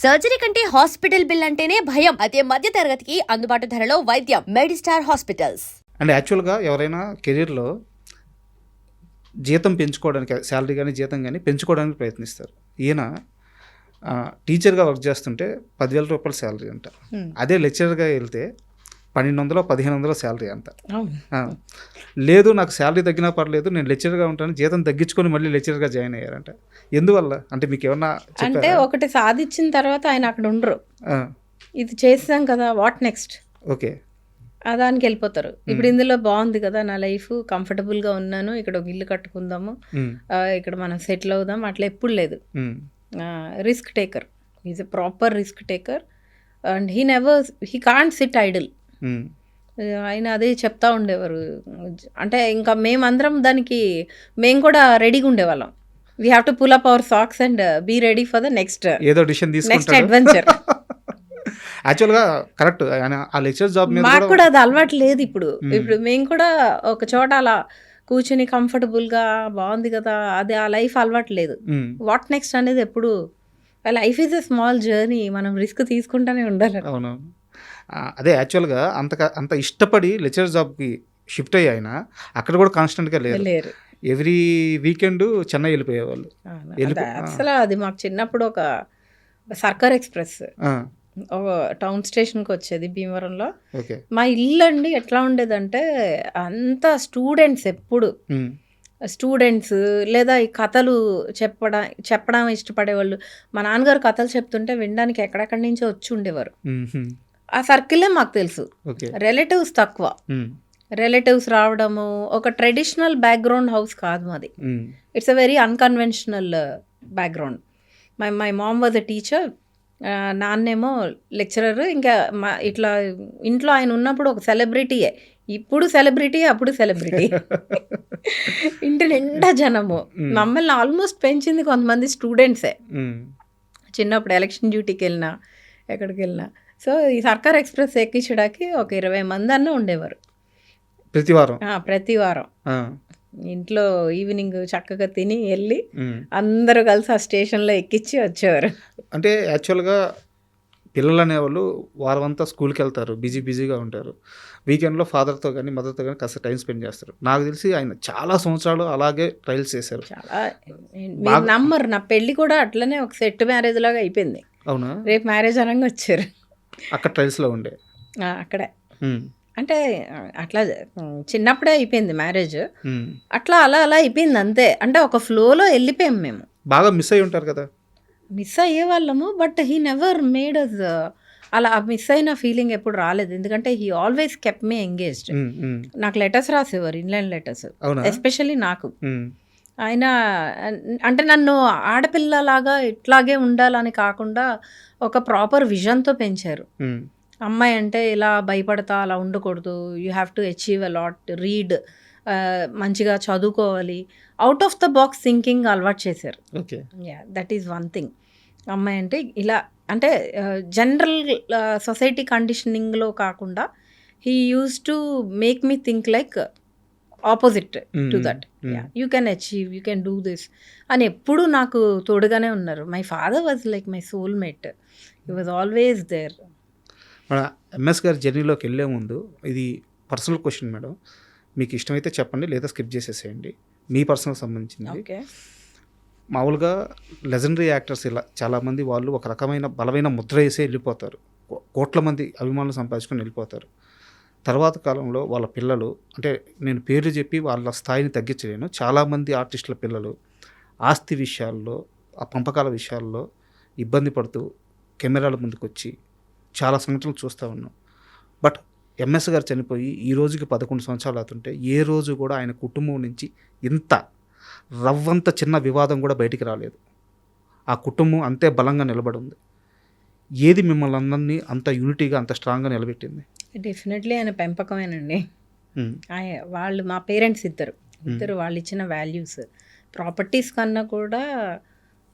Surgery కంటే hospital bill అంటేనే భయం. అదే మధ్య తరగతికి అందుబాటు ధరలో వైద్యం. Medistar hospitals. అండ్ యాక్చువల్గా ఎవరైనా కెరీర్లో జీతం పెంచుకోవడానికి, శాలరీ కానీ జీతం కానీ పెంచుకోవడానికి ప్రయత్నిస్తారు. ఈయన టీచర్గా వర్క్ చేస్తుంటే 10,000 రూపాయల శాలరీ అంట. అదే లెక్చరర్గా వెళ్తే 1,200 1,500 శాలరీ అంట. లేదు నాకు శాలరీ తగ్గినా పర్లేదు, నేను లెక్చరర్గా ఉంటాను, జీతం తగ్గించుకొని మళ్ళీ లెక్చరర్గా జాయిన్ అయ్యారంట. ఎందువల్ల అంటే మీకు ఏమన్నా అంటే ఒకటి సాధించిన తర్వాత ఆయన అక్కడ ఉండరు. ఇది చేసాం కదా, వాట్ నెక్స్ట్, ఓకే దానికి వెళ్ళిపోతారు. ఇప్పుడు ఇందులో బాగుంది కదా, నా లైఫ్ కంఫర్టబుల్గా ఉన్నాను, ఇక్కడ ఒక ఇల్లు కట్టుకుందాము, ఇక్కడ మనం సెటిల్ అవుదాం, అట్లా ఎప్పుడు లేదు. Risk taker, is a proper risk taker and he can't sit idle. ఆయన అదే చెప్తా ఉండేవారు. అంటే ఇంకా మేమందరం దానికి మేము కూడా రెడీగా ఉండేవాళ్ళం. We have to pull up our socks and be ready for the next ఏదో డిసిషన్ నెక్స్ట్ అడ్వెంచర్. యాక్చువల్గా కరెక్ట్. ఆ లెక్చర్ జాబ్ మాకు కూడా అది అలవాటు లేదు. ఇప్పుడు మేము కూడా ఒక చోట అలా కూర్చుని కంఫర్టబుల్గా బాగుంది కదా, అది ఆ లైఫ్ అలవాటు లేదు. వాట్ నెక్స్ట్ అనేది ఎప్పుడు, life is a small journey, మనం రిస్క్ తీసుకుంటూనే ఉండాలి. అవును, అదే యాక్చువల్గా అంత ఇష్టపడి లెక్చర్ జాబ్కి షిఫ్ట్ అయ్యి ఆయన అక్కడ కూడా కాన్స్టెంట్గా లేరు. ఎవ్రీ వీకెండ్ చెన్నై వెళ్ళిపోయేవాళ్ళు. అసలు అది మాకు చిన్నప్పుడు ఒక సర్కార్ ఎక్స్ప్రెస్ టౌన్ స్టేషన్కి వచ్చేది భీమవరంలో. మా ఇల్లు అండి ఎట్లా ఉండేదంటే అంతా స్టూడెంట్స్, ఎప్పుడు స్టూడెంట్స్ లేదా ఈ కథలు చెప్పడం ఇష్టపడేవాళ్ళు. మా నాన్నగారు కథలు చెప్తుంటే వినడానికి ఎక్కడెక్కడి నుంచో వచ్చి ఉండేవారు. ఆ సర్కిల్లే మాకు తెలుసు. రిలేటివ్స్ తక్కువ. రిలేటివ్స్ రావడము, ఒక ట్రెడిషనల్ బ్యాక్గ్రౌండ్ హౌస్ కాదు మాది. It's a very unconventional background. My mom was a teacher, నాన్నేమో లెక్చరర్. ఇంకా ఇట్లా ఇంట్లో ఆయన ఉన్నప్పుడు ఒక సెలబ్రిటీయే. ఇప్పుడు సెలబ్రిటీ, అప్పుడు సెలబ్రిటీ. ఇంటి నిండా జనము. మమ్మల్ని ఆల్మోస్ట్ పెంచింది కొంతమంది స్టూడెంట్సే. చిన్నప్పుడు ఎలక్షన్ డ్యూటీకి వెళ్ళినా, ఎక్కడికి వెళ్ళినా. సో ఈ సర్కార్ ఎక్స్ప్రెస్ ఎక్కించడానికి ఒక 20 మంది అన్న ఉండేవారు ప్రతి వారం. ఇంట్లో ఈవినింగ్ చక్కగా తిని వెళ్ళి అందరూ కలిసి ఆ స్టేషన్లో ఎక్కించి వచ్చేవారు. అంటే యాక్చువల్గా పిల్లలు అనేవాళ్ళు వారం అంతా స్కూల్కి వెళ్తారు, బిజీగా ఉంటారు. వీకెండ్లో ఫాదర్తో కానీ మదర్తో కానీ కాస్త టైం స్పెండ్ చేస్తారు. నాకు తెలిసి ఆయన చాలా సంవత్సరాలు అలాగే ట్రయల్స్ చేశారు. చాలా నమ్మరు, నా పెళ్ళి కూడా అట్లనే ఒక సెట్ మ్యారేజ్ లాగా అయిపోయింది. అవునా? రేపు మ్యారేజ్ అనగా వచ్చారు. అక్కడ ట్రయల్స్లో ఉండే అక్కడే. అంటే అట్లా చిన్నప్పుడే అయిపోయింది మ్యారేజ్. అట్లా అలా అయిపోయింది అంతే. అంటే ఒక ఫ్లోలో వెళ్ళిపోయాం మేము. బాగా మిస్ అయ్యి ఉంటారు కదా? మిస్ అయ్యేవాళ్ళము, but he never made us అలా మిస్ అయిన ఫీలింగ్ ఎప్పుడు రాలేదు. ఎందుకంటే he always kept me engaged. నాకు లెటర్స్ రాసేవారు, ఇన్లైన్ లెటర్స్, ఎస్పెషల్లీ నాకు. ఆయన అంటే నన్ను ఆడపిల్లలాగా ఇట్లాగే ఉండాలని కాకుండా ఒక ప్రాపర్ విజన్తో పెంచారు. అమ్మాయి అంటే ఇలా భయపడతా అలా ఉండకూడదు, you have to achieve a lot, read, మంచిగా చదువుకోవాలి, out of the box thinking అలవాటు చేశారు. That is one thing. అమ్మాయి అంటే ఇలా, అంటే జనరల్ సొసైటీ కండిషనింగ్లో కాకుండా he use to make me think like opposite to that. You can achieve, you can do this అని ఎప్పుడు నాకు తోడుగానే ఉన్నారు. My father was like my soulmate, he was always there. మన ఎంఎస్ గారి జర్నీలోకి వెళ్ళే ముందు ఇది పర్సనల్ క్వశ్చన్ మేడం, మీకు ఇష్టమైతే చెప్పండి, లేదా స్కిప్ చేసేసేయండి. మీ పర్సనల్ సంబంధించింది. మామూలుగా లెజెండరీ యాక్టర్స్ ఇలా చాలామంది వాళ్ళు ఒక రకమైన బలమైన ముద్ర వేసే వెళ్ళిపోతారు, కోట్ల మంది అభిమానులు సంపాదించుకొని వెళ్ళిపోతారు. తర్వాత కాలంలో వాళ్ళ పిల్లలు, అంటే నేను పేర్లు చెప్పి వాళ్ళ స్థాయిని తగ్గించలేను, చాలామంది ఆర్టిస్టుల పిల్లలు ఆస్తి విషయాల్లో, ఆ పంపకాల విషయాల్లో ఇబ్బంది పడుతూ కెమెరాల ముందుకు వచ్చి చాలా సంఘటనలు చూస్తూ ఉన్నాం. బట్ ఎంఎస్ గారు చనిపోయి ఈ రోజుకి 11 సంవత్సరాలు అవుతుంటే ఏ రోజు కూడా ఆయన కుటుంబం నుంచి ఇంత రవ్వంత చిన్న వివాదం కూడా బయటికి రాలేదు. ఆ కుటుంబం అంతే బలంగా నిలబడి ఉంది. ఏది మిమ్మల్ని అందరినీ అంత యూనిటీగా, అంత స్ట్రాంగ్గా నిలబెట్టింది? డెఫినెట్లీ ఆయన పెంపకమేనండి. వాళ్ళు మా పేరెంట్స్ ఇద్దరు వాళ్ళు ఇచ్చిన వాల్యూస్, ప్రాపర్టీస్ కన్నా కూడా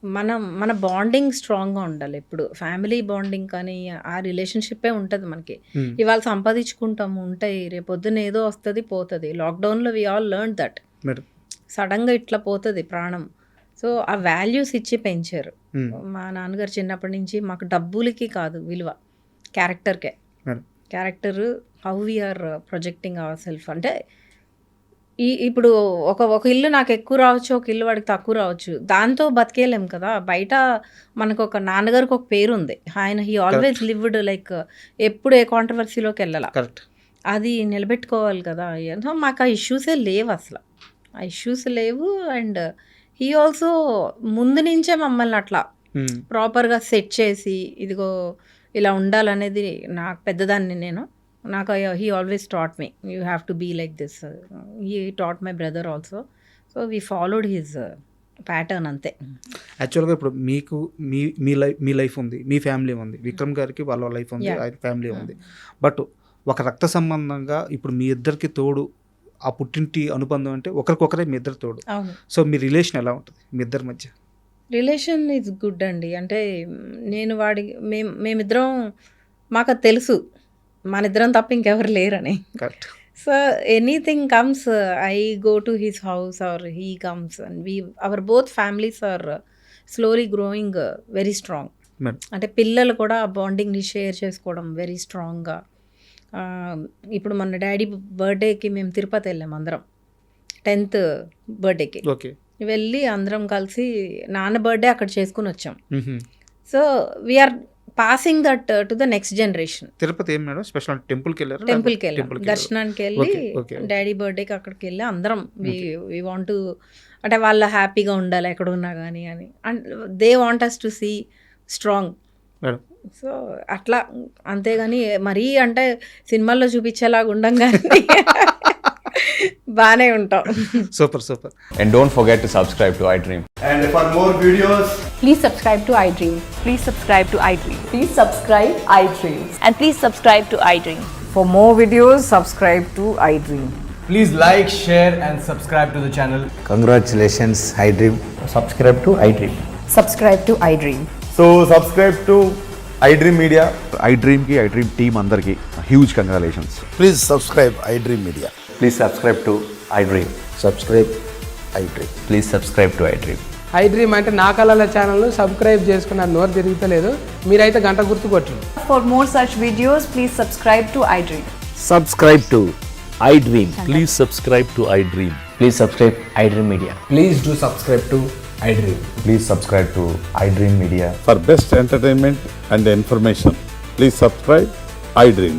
మన బాండింగ్ స్ట్రాంగ్గా ఉండాలి. ఎప్పుడు ఫ్యామిలీ బాండింగ్ కానీ ఆ రిలేషన్షిప్పే ఉంటుంది మనకి. ఇవాళ సంపాదించుకుంటాము, ఉంటాయి, రేపొద్దున ఏదో వస్తుంది పోతుంది. లాక్డౌన్లో వి ఆల్ లెర్న్ దట్. సడన్గా ఇట్లా పోతుంది ప్రాణం. సో ఆ వాల్యూస్ ఇచ్చి పెంచారు. Hmm. మా నాన్నగారు చిన్నప్పటి నుంచి మాకు డబ్బులకి కాదు విలువ, క్యారెక్టర్కే. Madam character how we're projecting our self. అంటే ఇప్పుడు ఒక ఇల్లు నాకు ఎక్కువ రావచ్చు, ఒక ఇల్లు వాడికి తక్కువ రావచ్చు, దాంతో బతికేయలేం కదా. బయట మనకు ఒక నాన్నగారికి ఒక పేరు ఉంది, ఆయన హీ ఆల్వేస్ లివ్డ్ లైక్ ఎప్పుడు ఏ కాంట్రవర్సీలోకి వెళ్ళాల, కరెక్ట్. అది నిలబెట్టుకోవాలి కదా. సో మాకు ఆ ఇష్యూసే లేవు అసలు, ఆ ఇష్యూస్ లేవు. అండ్ హీ ఆల్సో ముందు నుంచే మమ్మల్ని అట్లా ప్రాపర్గా సెట్ చేసి ఇదిగో ఇలా ఉండాలనేది, నాకు పెద్దదాన్ని నేను, నాకు he always taught me you have to be like this. He taught my brother also. So we followed his pattern అంతే. యాక్చువల్గా ఇప్పుడు మీకు మీ లైఫ్ ఉంది, మీ ఫ్యామిలీ ఉంది, విక్రమ్ గారికి వాళ్ళ లైఫ్ ఉంది, ఆయన ఫ్యామిలీ ఉంది. బట్ ఒక రక్త సంబంధంగా ఇప్పుడు మీ ఇద్దరికి తోడు ఆ పుట్టింటి అనుబంధం అంటే ఒకరికొకరే మీ ఇద్దరు తోడు. అవును. సో మీ రిలేషన్ ఎలా ఉంటుంది మీ ఇద్దరి మధ్య? రిలేషన్ ఈజ్ గుడ్ అండి. అంటే నేను మేమిద్దరం, మాకు అది తెలుసు మన ఇద్దరం తప్ప ఇంకెవరు లేరని. Correct. So anything comes, I go to his house or he comes and our both families are slowly growing very strong. అంటే పిల్లలు కూడా ఆ బాండింగ్ని షేర్ చేసుకోవడం వెరీ స్ట్రాంగ్గా. ఇప్పుడు మన డాడీ బర్త్డేకి మేము తిరుపతి వెళ్ళాం అందరం, 10th బర్త్డేకి ఓకే. వెళ్ళి అందరం కలిసి నాన్న బర్త్డే అక్కడ చేసుకుని వచ్చాం. So we are passing that to the next generation. Tirupati ఏం మేడం స్పెషల్? టెంపుల్కి వెళ్ళారు? టెంపుల్కి వెళ్ళాం, దర్శనానికి వెళ్ళి డాడీ బర్త్డేకి అక్కడికి వెళ్ళి అందరం వి వాంట్ టు, అంటే వాళ్ళ హ్యాపీగా ఉండాలి ఎక్కడ ఉన్నా కానీ అని, and they want us to see strong. So అట్లా, అంతేగాని మరీ అంటే సినిమాల్లో చూపించేలాగా ఉండం కానీ బాగానే ఉంటాం. Super super. And don't forget to subscribe to iDream. And for more videos, Please subscribe to iDream. Please subscribe to iDream. Please subscribe iDream. And please subscribe to iDream. For more videos, subscribe to iDream. please like, share, and subscribe to the channel. Congratulations, iDream. Subscribe to iDream. Subscribe to iDream. So subscribe to iDream Media. iDream team అందరికి huge congratulations. Please subscribe iDream Media. Please subscribe to iDream. Subscribe iDream. Please subscribe to iDream. iDream అంటే నా కళల ఛానల్ను subscribe చేసుకున్న నోరు తిరుగుతలేదు, మీరైతే గంట గుర్తు కొట్టండి. For more such videos, please subscribe to iDream. Subscribe to iDream. Please subscribe to iDream. Please subscribe iDream Media. Please do subscribe to iDream. Please subscribe to iDream Media. For best entertainment and information, please subscribe iDream.